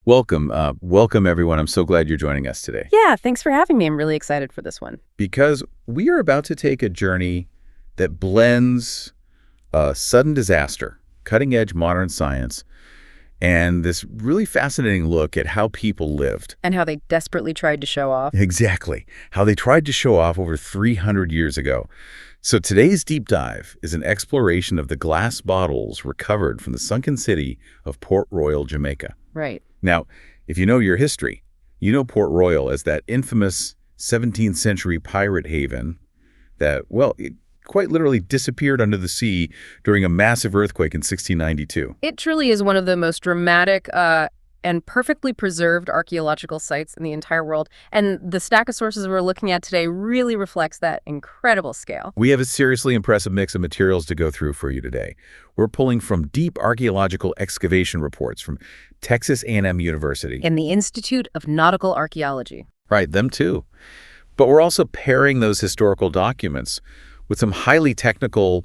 Welcome everyone. I'm so glad you're joining us today. Yeah, thanks for having me. I'm really excited for this one. Because we are about to take a journey that blends sudden disaster, cutting-edge modern science, and this really fascinating look at how people lived. And how they desperately tried to show off. Exactly. How they tried to show off over 300 years ago. So today's deep dive is an exploration of the glass bottles recovered from the sunken city of Port Royal, Jamaica. Right. Now, if you know your history, you know Port Royal as that infamous 17th century pirate haven that, well, it quite literally disappeared under the sea during a massive earthquake in 1692. It truly is one of the most dramatic and perfectly preserved archaeological sites in the entire world. And the stack of sources we're looking at today really reflects that incredible scale. We have a seriously impressive mix of materials to go through for you today. We're pulling from deep archaeological excavation reports from Texas A&M University. And the Institute of Nautical Archaeology. Right, them too. But we're also pairing those historical documents with some highly technical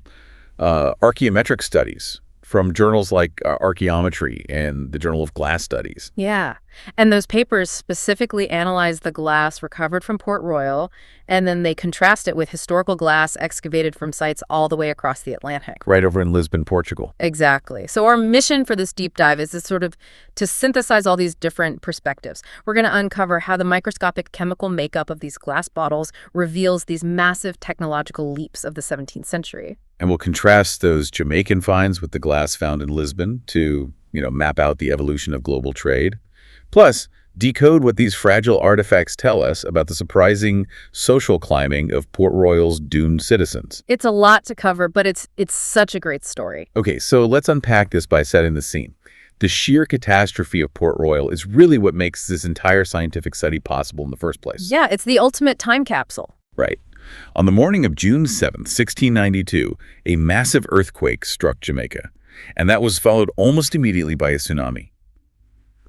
archaeometric studies from journals like Archaeometry and the Journal of Glass Studies. Yeah. And those papers specifically analyze the glass recovered from Port Royal, and then they contrast it with historical glass excavated from sites all the way across the Atlantic. Right over in Lisbon, Portugal. Exactly. So our mission for this deep dive is to synthesize all these different perspectives. We're going to uncover how the microscopic chemical makeup of these glass bottles reveals these massive technological leaps of the 17th century. And we'll contrast those Jamaican finds with the glass found in Lisbon to, map out the evolution of global trade. Plus, decode what these fragile artifacts tell us about the surprising social climbing of Port Royal's doomed citizens. It's a lot to cover, but it's such a great story. Okay, so let's unpack this by setting the scene. The sheer catastrophe of Port Royal is really what makes this entire scientific study possible in the first place. Yeah, it's the ultimate time capsule. Right. On the morning of June 7th, 1692, a massive earthquake struck Jamaica, and that was followed almost immediately by a tsunami.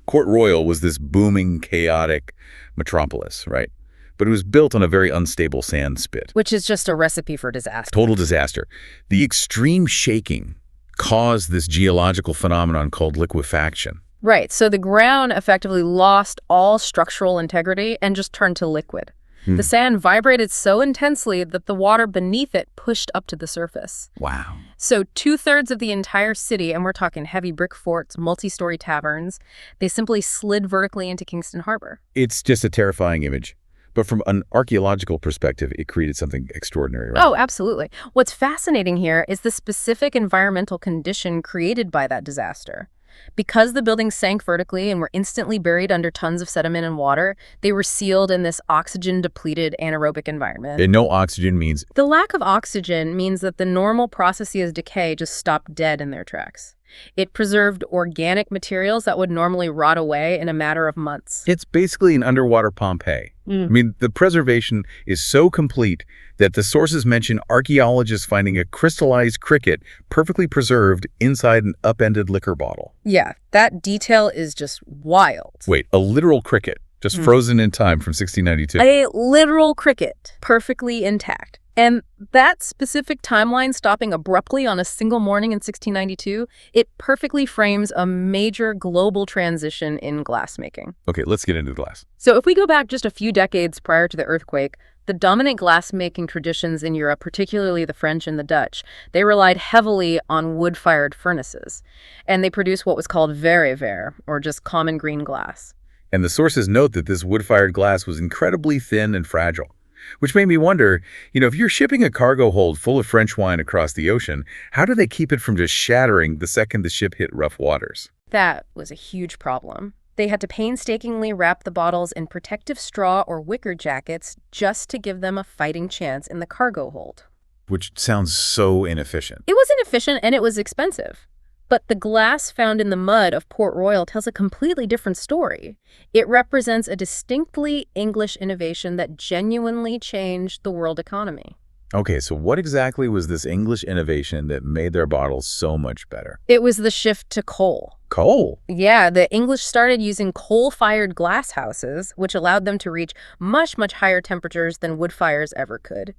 Port Royal was this booming, chaotic metropolis, right? But it was built on a very unstable sand spit. Which is just a recipe for disaster. Total disaster. The extreme shaking caused this geological phenomenon called liquefaction. Right, so the ground effectively lost all structural integrity and just turned to liquid. The sand vibrated so intensely that the water beneath it pushed up to the surface. Wow. So 2/3 of the entire city, and we're talking heavy brick forts, multi-story taverns, they simply slid vertically into Kingston Harbor. It's just a terrifying image. But from an archaeological perspective, it created something extraordinary, right? Oh, absolutely. What's fascinating here is the specific environmental condition created by that disaster. Because the buildings sank vertically and were instantly buried under tons of sediment and water, they were sealed in this oxygen-depleted anaerobic environment. And no oxygen means? The lack of oxygen means that the normal processes of decay just stopped dead in their tracks. It preserved organic materials that would normally rot away in a matter of months. It's basically an underwater Pompeii. I mean, the preservation is so complete that the sources mention archaeologists finding a crystallized cricket perfectly preserved inside an upended liquor bottle. Yeah, that detail is just wild. Wait, a literal cricket, just frozen in time from 1692. A literal cricket, perfectly intact. And that specific timeline stopping abruptly on a single morning in 1692, it perfectly frames a major global transition in glassmaking. Okay, let's get into the glass. So if we go back just a few decades prior to the earthquake, the dominant glassmaking traditions in Europe, particularly the French and the Dutch, they relied heavily on wood-fired furnaces. And they produced what was called verre, or just common green glass. And the sources note that this wood-fired glass was incredibly thin and fragile. Which made me wonder, if you're shipping a cargo hold full of French wine across the ocean, how do they keep it from just shattering the second the ship hit rough waters? That was a huge problem. They had to painstakingly wrap the bottles in protective straw or wicker jackets just to give them a fighting chance in the cargo hold. Which sounds so inefficient. It was inefficient and it was expensive. But the glass found in the mud of Port Royal tells a completely different story. It represents a distinctly English innovation that genuinely changed the world economy. Okay, so what exactly was this English innovation that made their bottles so much better? It was the shift to coal. Coal? Yeah, the English started using coal-fired glass houses, which allowed them to reach much, much higher temperatures than wood fires ever could.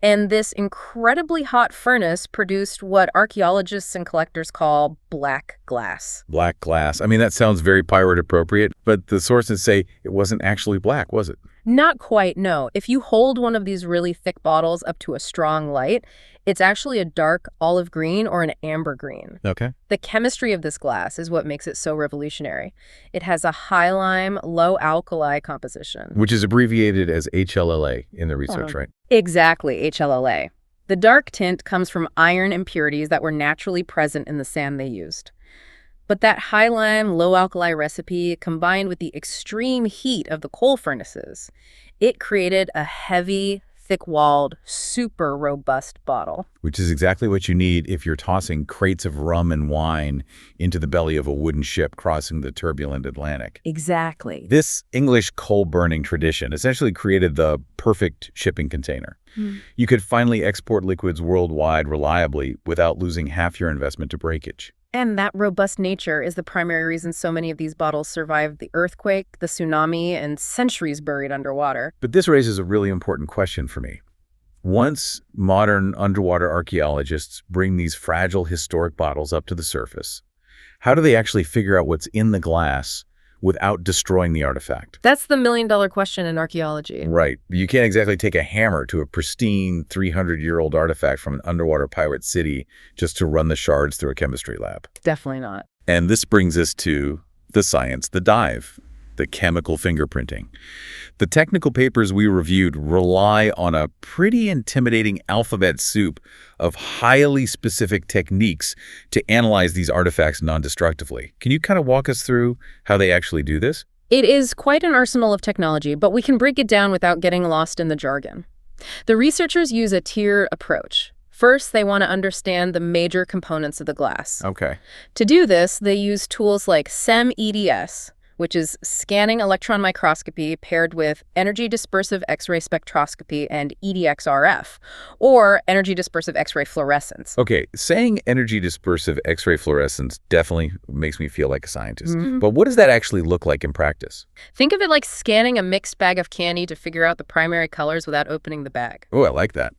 And this incredibly hot furnace produced what archaeologists and collectors call black glass. Black glass. I mean, that sounds very pirate appropriate, but the sources say it wasn't actually black, was it? Not quite, no. If you hold one of these really thick bottles up to a strong light, it's actually a dark olive green or an amber green. Okay. The chemistry of this glass is what makes it so revolutionary. It has a high lime, low alkali composition. Which is abbreviated as HLLA in the research, right? Exactly, HLLA. The dark tint comes from iron impurities that were naturally present in the sand they used. But that high lime, low alkali recipe, combined with the extreme heat of the coal furnaces, it created a heavy, thick-walled, super robust bottle. Which is exactly what you need if you're tossing crates of rum and wine into the belly of a wooden ship crossing the turbulent Atlantic. Exactly. This English coal-burning tradition essentially created the perfect shipping container. You could finally export liquids worldwide reliably without losing half your investment to breakage. And that robust nature is the primary reason so many of these bottles survived the earthquake, the tsunami, and centuries buried underwater. But this raises a really important question for me. Once modern underwater archaeologists bring these fragile historic bottles up to the surface, how do they actually figure out what's in the glass without destroying the artifact? That's the million-dollar question in archaeology. Right. You can't exactly take a hammer to a pristine 300-year-old artifact from an underwater pirate city just to run the shards through a chemistry lab. Definitely not. And this brings us to the science, the dive, the chemical fingerprinting. The technical papers we reviewed rely on a pretty intimidating alphabet soup of highly specific techniques to analyze these artifacts non-destructively. Can you kind of walk us through how they actually do this? It is quite an arsenal of technology, but we can break it down without getting lost in the jargon. The researchers use a tiered approach. First, they want to understand the major components of the glass. Okay. To do this, they use tools like SEM-EDS, which is scanning electron microscopy paired with energy dispersive X-ray spectroscopy and EDXRF, or energy dispersive X-ray fluorescence. Okay, saying energy dispersive X-ray fluorescence definitely makes me feel like a scientist. But what does that actually look like in practice? Think of it like scanning a mixed bag of candy to figure out the primary colors without opening the bag. Oh, I like that.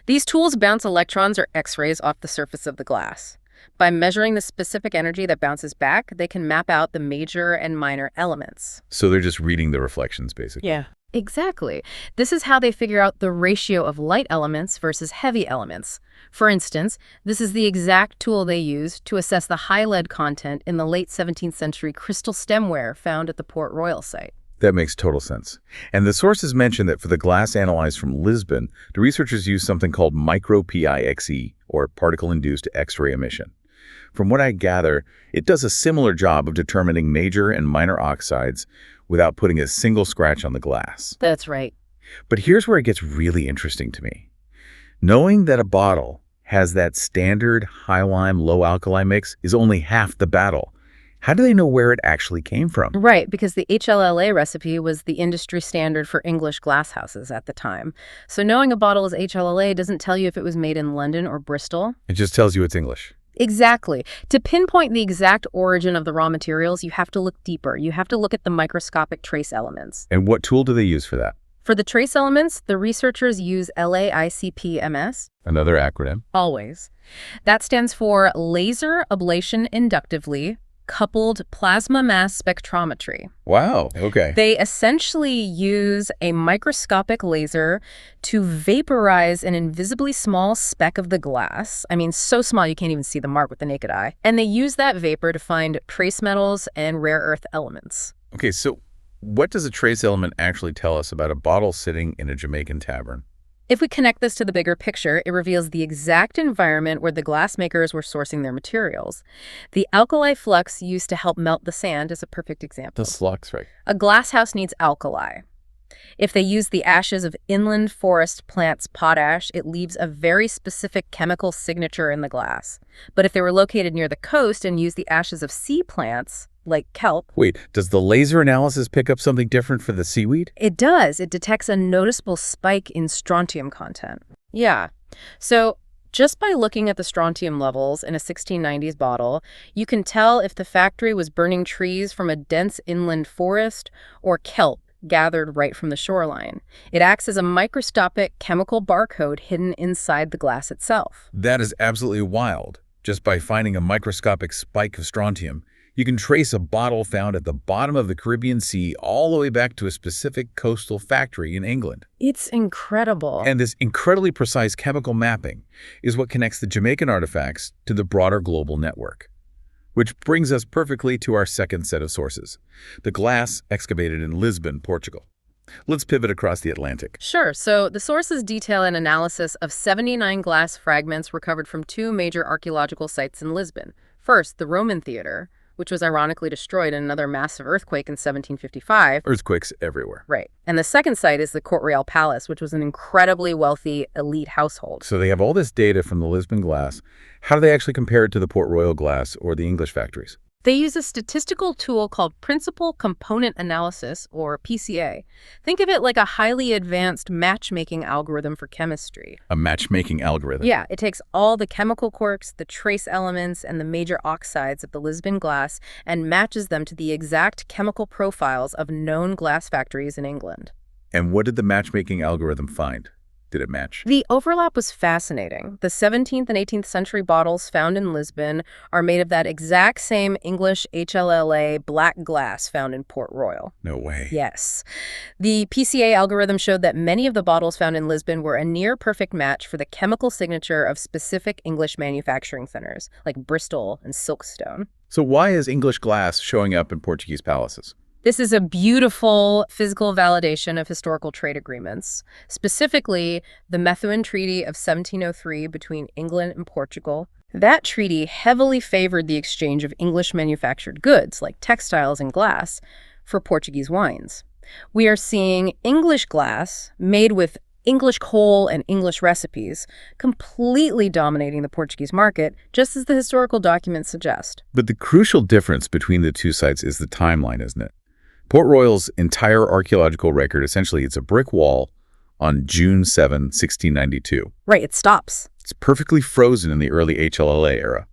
These tools bounce electrons or X-rays off the surface of the glass. By measuring the specific energy that bounces back, they can map out the major and minor elements. So they're just reading the reflections, basically. Yeah. Exactly. This is how they figure out the ratio of light elements versus heavy elements. For instance, this is the exact tool they used to assess the high lead content in the late 17th century crystal stemware found at the Port Royal site. That makes total sense. And the sources mention that for the glass analyzed from Lisbon, the researchers used something called micro-PIXE, or particle-induced X-ray emission. From what I gather, it does a similar job of determining major and minor oxides without putting a single scratch on the glass. That's right. But here's where it gets really interesting to me. Knowing that a bottle has that standard high lime, low alkali mix is only half the battle. How do they know where it actually came from? Right, because the HLLA recipe was the industry standard for English glass houses at the time. So knowing a bottle is HLLA doesn't tell you if it was made in London or Bristol. It just tells you it's English. Exactly. To pinpoint the exact origin of the raw materials, you have to look deeper. You have to look at the microscopic trace elements. And what tool do they use for that? For the trace elements, the researchers use LAICP-MS. Another acronym. Always. That stands for Laser Ablation Inductively Coupled Plasma Mass Spectrometry. Wow, okay. They essentially use a microscopic laser to vaporize an invisibly small speck of the glass. I mean, so small you can't even see the mark with the naked eye. And they use that vapor to find trace metals and rare earth elements. Okay, so what does a trace element actually tell us about a bottle sitting in a Jamaican tavern? If we connect this to the bigger picture, it reveals the exact environment where the glassmakers were sourcing their materials. The alkali flux used to help melt the sand is a perfect example. The flux, right? A glasshouse needs alkali. If they use the ashes of inland forest plants potash, it leaves a very specific chemical signature in the glass. But if they were located near the coast and used the ashes of sea plants, like kelp. Wait, does the laser analysis pick up something different for the seaweed? It does. It detects a noticeable spike in strontium content. Yeah. So Just by looking at the strontium levels in a 1690s bottle, you can tell if the factory was burning trees from a dense inland forest or kelp gathered right from the shoreline. It acts as a microscopic chemical barcode hidden inside the glass itself. That is absolutely wild. Just by finding a microscopic spike of strontium, you can trace a bottle found at the bottom of the Caribbean Sea all the way back to a specific coastal factory in England. It's incredible. And this incredibly precise chemical mapping is what connects the Jamaican artifacts to the broader global network. Which brings us perfectly to our second set of sources, the glass excavated in Lisbon, Portugal. Let's pivot across the Atlantic. Sure. So the sources detail an analysis of 79 glass fragments recovered from two major archaeological sites in Lisbon. First, the Roman Theater, which was ironically destroyed in another massive earthquake in 1755. Earthquakes everywhere. Right. And the second site is the Court Royal Palace, which was an incredibly wealthy elite household. So they have all this data from the Lisbon glass. How do they actually compare it to the Port Royal glass or the English factories? They use a statistical tool called Principal Component Analysis, or PCA. Think of it like a highly advanced matchmaking algorithm for chemistry. A matchmaking algorithm? Yeah, it takes all the chemical quirks, the trace elements, and the major oxides of the Lisbon glass and matches them to the exact chemical profiles of known glass factories in England. And what did the matchmaking algorithm find? Did it match? The overlap was fascinating. The 17th and 18th century bottles found in Lisbon are made of that exact same English HLLA black glass found in Port Royal. No way. Yes. The PCA algorithm showed that many of the bottles found in Lisbon were a near-perfect match for the chemical signature of specific English manufacturing centers, like Bristol and Silkstone. So why is English glass showing up in Portuguese palaces? This is a beautiful physical validation of historical trade agreements, specifically the Methuen Treaty of 1703 between England and Portugal. That treaty heavily favored the exchange of English-manufactured goods, like textiles and glass, for Portuguese wines. We are seeing English glass made with English coal and English recipes completely dominating the Portuguese market, just as the historical documents suggest. But the crucial difference between the two sites is the timeline, isn't it? Port Royal's entire archaeological record, essentially, it's a brick wall on June 7, 1692. Right, it stops. It's perfectly frozen in the early HLLA era.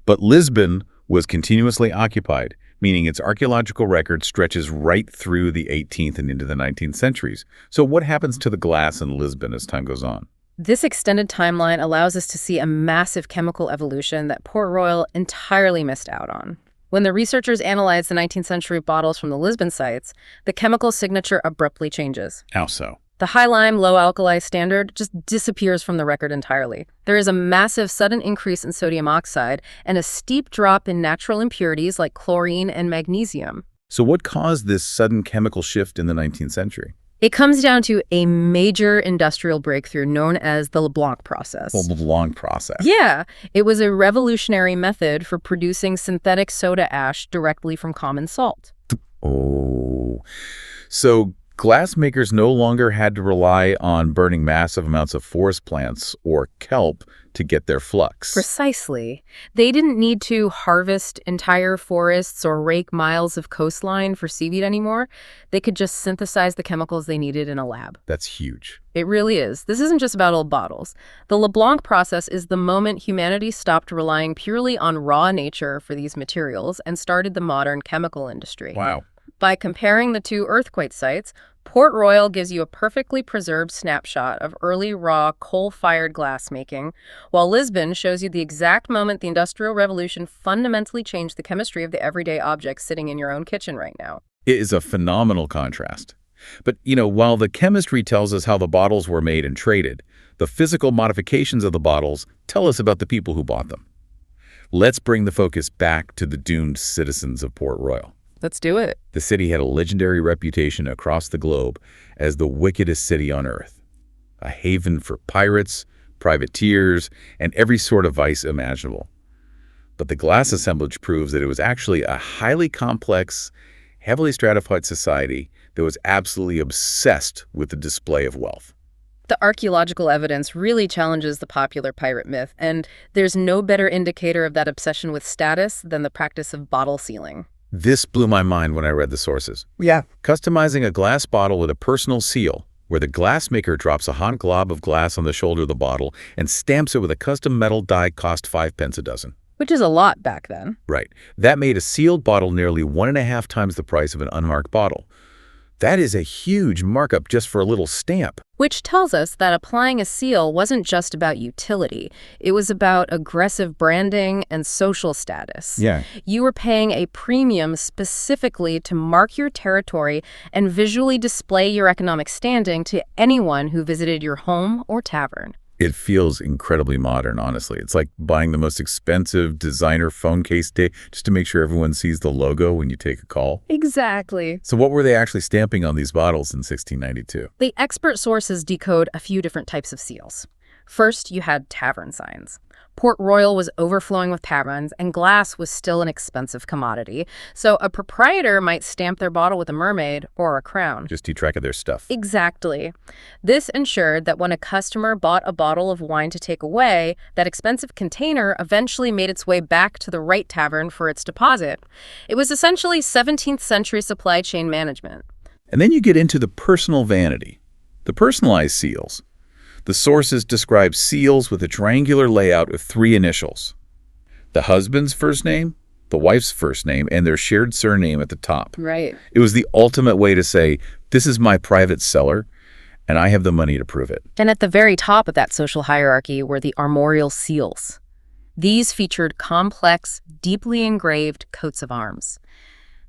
But Lisbon was continuously occupied, meaning its archaeological record stretches right through the 18th and into the 19th centuries. So what happens to the glass in Lisbon as time goes on? This extended timeline allows us to see a massive chemical evolution that Port Royal entirely missed out on. When the researchers analyzed the 19th century bottles from the Lisbon sites, the chemical signature abruptly changes. How so? The high lime, low alkali standard just disappears from the record entirely. There is a massive sudden increase in sodium oxide and a steep drop in natural impurities like chlorine and magnesium. So what caused this sudden chemical shift in the 19th century? It comes down to a major industrial breakthrough known as the LeBlanc process. The LeBlanc process. Yeah, it was a revolutionary method for producing synthetic soda ash directly from common salt. Oh, so glassmakers no longer had to rely on burning massive amounts of forest plants or kelp to get their flux. Precisely. They didn't need to harvest entire forests or rake miles of coastline for seaweed anymore. They could just synthesize the chemicals they needed in a lab. That's huge. It really is. This isn't just about old bottles. The LeBlanc process is the moment humanity stopped relying purely on raw nature for these materials and started the modern chemical industry. Wow. By comparing the two earthquake sites, Port Royal gives you a perfectly preserved snapshot of early raw coal-fired glassmaking, while Lisbon shows you the exact moment the Industrial Revolution fundamentally changed the chemistry of the everyday objects sitting in your own kitchen right now. It is a phenomenal contrast. But, while the chemistry tells us how the bottles were made and traded, the physical modifications of the bottles tell us about the people who bought them. Let's bring the focus back to the doomed citizens of Port Royal. Let's do it. The city had a legendary reputation across the globe as the wickedest city on earth, a haven for pirates, privateers, and every sort of vice imaginable. But the glass assemblage proves that it was actually a highly complex, heavily stratified society that was absolutely obsessed with the display of wealth. The archaeological evidence really challenges the popular pirate myth, and there's no better indicator of that obsession with status than the practice of bottle sealing. This blew my mind when I read the sources. Yeah. Customizing a glass bottle with a personal seal, where the glassmaker drops a hot glob of glass on the shoulder of the bottle and stamps it with a custom metal die cost 5 pence a dozen. Which is a lot back then. Right. That made a sealed bottle nearly 1.5 times the price of an unmarked bottle. That is a huge markup just for a little stamp. Which tells us that applying a seal wasn't just about utility. It was about aggressive branding and social status. Yeah. You were paying a premium specifically to mark your territory and visually display your economic standing to anyone who visited your home or tavern. It feels incredibly modern, honestly. It's like buying the most expensive designer phone case today just to make sure everyone sees the logo when you take a call. Exactly. So what were they actually stamping on these bottles in 1692? The expert sources decode a few different types of seals. First, you had tavern signs. Port Royal was overflowing with taverns, and glass was still an expensive commodity. So a proprietor might stamp their bottle with a mermaid or a crown. Just keep track of their stuff. Exactly. This ensured that when a customer bought a bottle of wine to take away, that expensive container eventually made its way back to the right tavern for its deposit. It was essentially 17th century supply chain management. And then you get into the personal vanity, the personalized seals. The sources describe seals with a triangular layout of 3 initials. The husband's first name, the wife's first name, and their shared surname at the top. Right. It was the ultimate way to say, this is my private cellar, and I have the money to prove it. And at the very top of that social hierarchy were the armorial seals. These featured complex, deeply engraved coats of arms.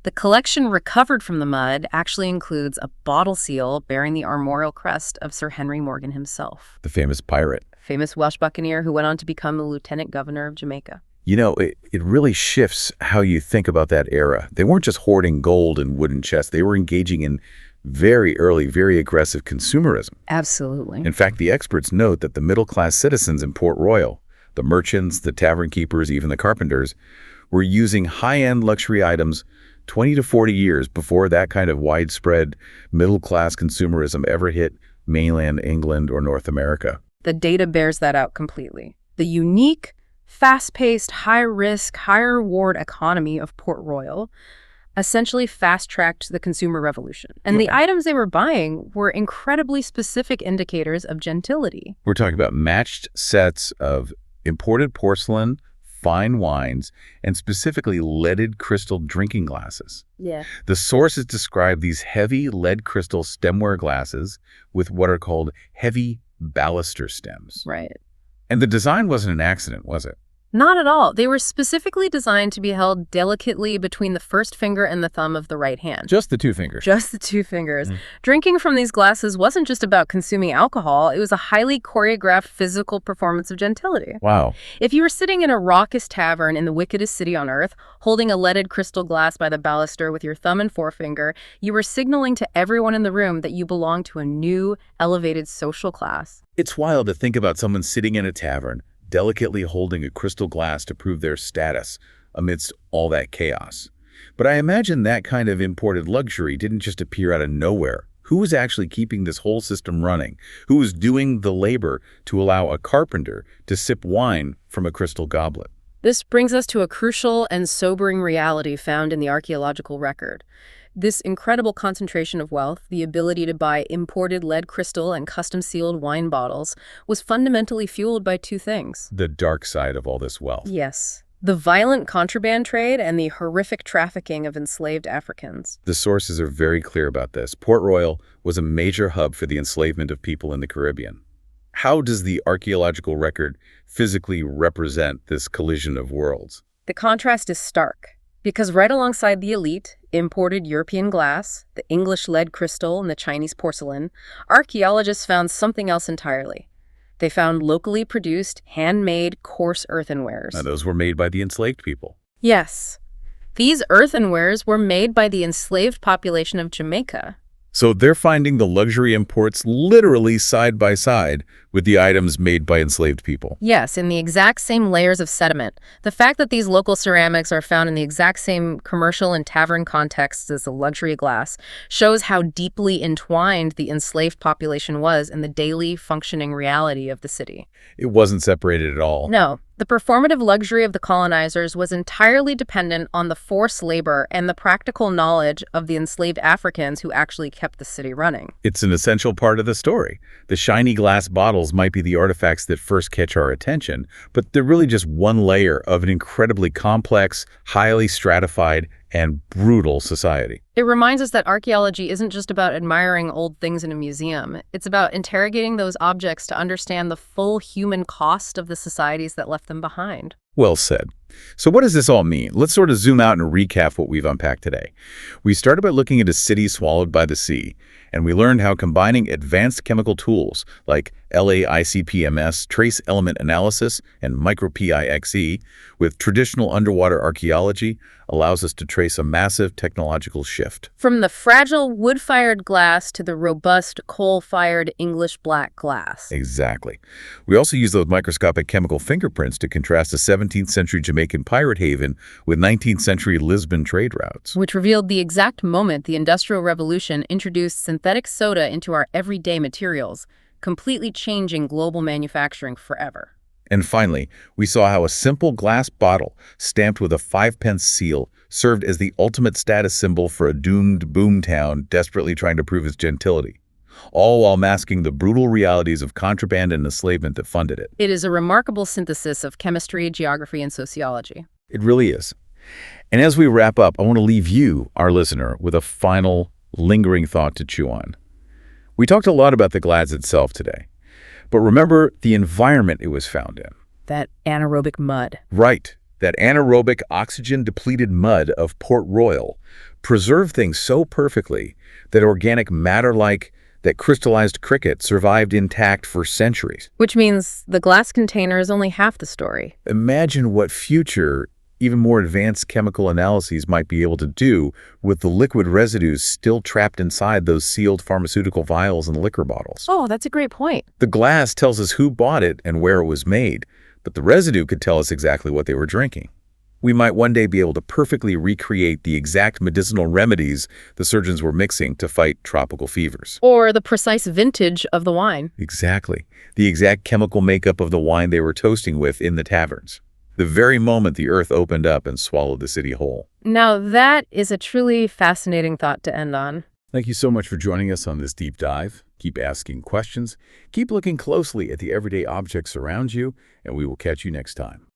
The collection recovered from the mud actually includes a bottle seal bearing the armorial crest of Sir Henry Morgan himself. The famous pirate. Famous Welsh buccaneer who went on to become the lieutenant governor of Jamaica. You know, it really shifts how you think about that era. They weren't just hoarding gold in wooden chests. They were engaging in very early, very aggressive consumerism. Absolutely. In fact, the experts note that the middle-class citizens in Port Royal, the merchants, the tavern keepers, even the carpenters, were using high-end luxury items 20 to 40 years before that kind of widespread middle-class consumerism ever hit mainland England or North America. The data bears that out completely. The unique, fast-paced, high-risk, high-reward economy of Port Royal essentially fast-tracked the consumer revolution. And the items they were buying were incredibly specific indicators of gentility. We're talking about matched sets of imported porcelain, fine wines, and specifically leaded crystal drinking glasses. Yeah. The sources describe these heavy lead crystal stemware glasses with what are called heavy baluster stems. Right. And the design wasn't an accident, was it? Not at all. They were specifically designed to be held delicately between the first finger and the thumb of the right hand. Just the 2 fingers. Just the 2 fingers. Drinking from these glasses wasn't just about consuming alcohol. It was a highly choreographed physical performance of gentility. Wow. If you were sitting in a raucous tavern in the wickedest city on earth, holding a leaded crystal glass by the baluster with your thumb and forefinger, you were signaling to everyone in the room that you belonged to a new, elevated social class. It's wild to think about someone sitting in a tavern, delicately holding a crystal glass to prove their status amidst all that chaos. But I imagine that kind of imported luxury didn't just appear out of nowhere. Who was actually keeping this whole system running? Who was doing the labor to allow a carpenter to sip wine from a crystal goblet? This brings us to a crucial and sobering reality found in the archaeological record. This incredible concentration of wealth, the ability to buy imported lead crystal and custom-sealed wine bottles, was fundamentally fueled by 2 things. The dark side of all this wealth. Yes. The violent contraband trade and the horrific trafficking of enslaved Africans. The sources are very clear about this. Port Royal was a major hub for the enslavement of people in the Caribbean. How does the archaeological record physically represent this collision of worlds? The contrast is stark. Because right alongside the elite, imported European glass, the English lead crystal, and the Chinese porcelain, archaeologists found something else entirely. They found locally produced, handmade, coarse earthenwares. Now, those were made by the enslaved people. Yes. These earthenwares were made by the enslaved population of Jamaica. So they're finding the luxury imports literally side by side with the items made by enslaved people. Yes, in the exact same layers of sediment. The fact that these local ceramics are found in the exact same commercial and tavern contexts as the luxury glass shows how deeply entwined the enslaved population was in the daily functioning reality of the city. It wasn't separated at all. No, The performative luxury of the colonizers was entirely dependent on the forced labor and the practical knowledge of the enslaved Africans who actually kept the city running. It's an essential part of the story. The shiny glass bottles might be the artifacts that first catch our attention, but they're really just one layer of an incredibly complex, highly stratified, and brutal society. It reminds us that archaeology isn't just about admiring old things in a museum. It's about interrogating those objects to understand the full human cost of the societies that left them behind. Well said. So what does this all mean? Let's sort of zoom out and recap what we've unpacked today. We started by looking at a city swallowed by the sea, and we learned how combining advanced chemical tools like LAICPMS, trace element analysis, and micro-PIXE with traditional underwater archaeology allows us to trace a massive technological shift. From the fragile wood-fired glass to the robust coal-fired English black glass. Exactly. We also use those microscopic chemical fingerprints to contrast a 17th century Jamaican pirate haven with 19th century Lisbon trade routes. Which revealed the exact moment the Industrial Revolution introduced synthetic soda into our everyday materials, completely changing global manufacturing forever. And finally, we saw how a simple glass bottle stamped with a 5-pence seal served as the ultimate status symbol for a doomed boomtown desperately trying to prove its gentility, all while masking the brutal realities of contraband and enslavement that funded it. It is a remarkable synthesis of chemistry, geography, and sociology. It really is. And as we wrap up, I want to leave you, our listener, with a final, lingering thought to chew on. We talked a lot about the glass itself today, but remember the environment it was found in. That anaerobic mud. Right. That anaerobic, oxygen-depleted mud of Port Royal preserved things so perfectly that organic matter like that crystallized cricket survived intact for centuries. Which means the glass container is only half the story. Imagine what future, even more advanced chemical analyses might be able to do with the liquid residues still trapped inside those sealed pharmaceutical vials and liquor bottles. Oh, that's a great point. The glass tells us who bought it and where it was made, but the residue could tell us exactly what they were drinking. We might one day be able to perfectly recreate the exact medicinal remedies the surgeons were mixing to fight tropical fevers. Or the precise vintage of the wine. Exactly. The exact chemical makeup of the wine they were toasting with in the taverns. The very moment the earth opened up and swallowed the city whole. Now that is a truly fascinating thought to end on. Thank you so much for joining us on this deep dive. Keep asking questions, keep looking closely at the everyday objects around you, and we will catch you next time.